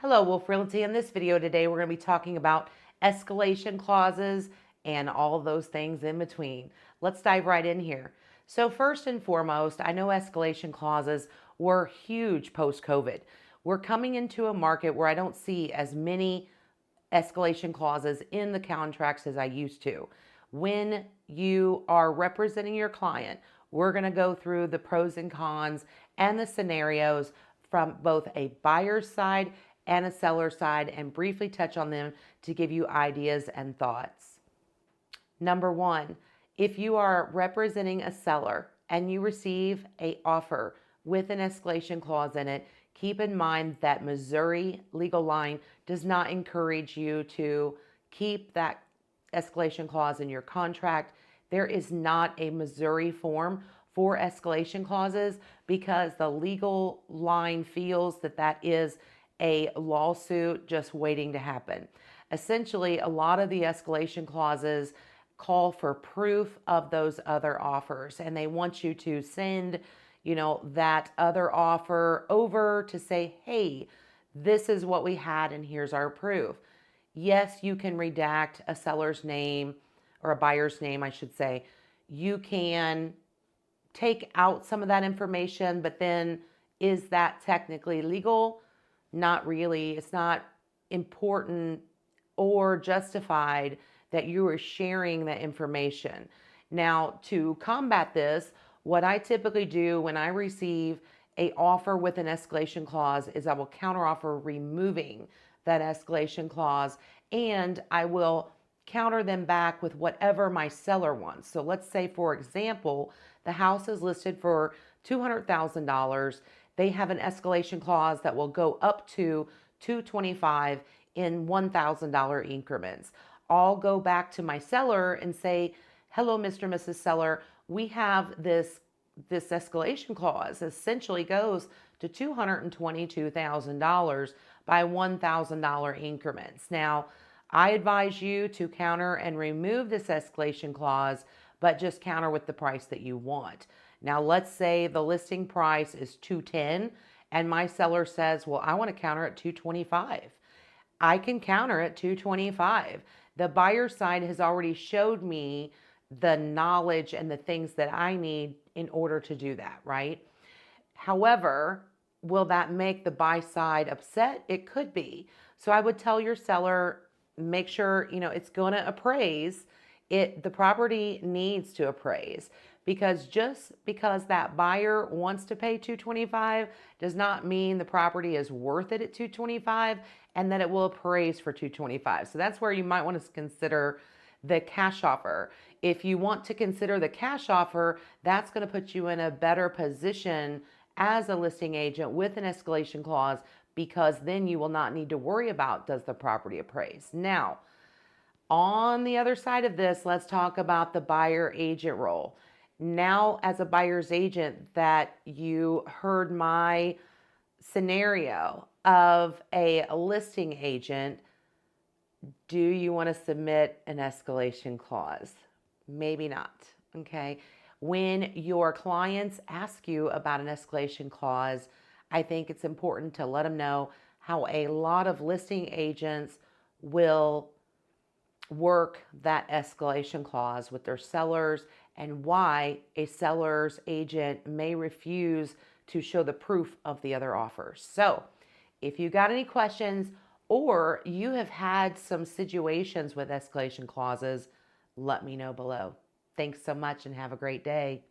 Hello, Wolfe Realty. In this video today, we're going to be talking about escalation clauses and all of those things in between. Let's dive right in here. So first and foremost, I know escalation clauses were huge post-COVID. We're coming into a market where I don't see as many escalation clauses in the contracts as I used to. When you are representing your client, we're going to go through the pros and cons and the scenarios from both a buyer's side and a seller's side and briefly touch on them to give you ideas and thoughts. Number one, if you are representing a seller and you receive an offer with an escalation clause in it, keep in mind that Missouri legal line does not encourage you to keep that escalation clause in your contract. There is not a Missouri form for escalation clauses because the legal line feels that that is a lawsuit just waiting to happen. Essentially, a lot of the escalation clauses call for proof of those other offers, and they want you to send, that other offer over to say, hey, this is what we had and here's our proof. Yes, you can redact a seller's name or a buyer's name, I should say. You can take out some of that information, but then is that technically legal? Not really. It's not important or justified that you are sharing that information. Now, to combat this, what I typically do when I receive an offer with an escalation clause is I will counteroffer removing that escalation clause, and I will counter them back with whatever my seller wants. So let's say, for example, the house is listed for $200,000. They have an escalation clause that will go up to $225,000 in $1,000 increments. I'll go back to my seller and say, hello, Mr. and Mrs. Seller, we have this escalation clause essentially goes to $222,000 by $1,000 increments. Now, I advise you to counter and remove this escalation clause, but just counter with the price that you want. Now, let's say the listing price is $210 and my seller says, well, I want to counter at $225. I can counter at $225. The buyer side has already showed me the knowledge and the things that I need in order to do that, right? However, will that make the buy side upset? It could be. So I would tell your seller, make sure, it's going to appraise. The property needs to appraise, because just because that buyer wants to pay $225 does not mean the property is worth it at $225 and that it will appraise for $225. So that's where you might want to consider the cash offer. If you want to consider the cash offer, that's going to put you in a better position as a listing agent with an escalation clause, because then you will not need to worry about, does the property appraise? Now, on the other side of this, let's talk about the buyer agent role. Now, as a buyer's agent, that you heard my scenario of a listing agent, do you want to submit an escalation clause? Maybe not, okay? When your clients ask you about an escalation clause, I think it's important to let them know how a lot of listing agents will work that escalation clause with their sellers and why a seller's agent may refuse to show the proof of the other offers. So if you got any questions or you have had some situations with escalation clauses, let me know below. Thanks so much and have a great day.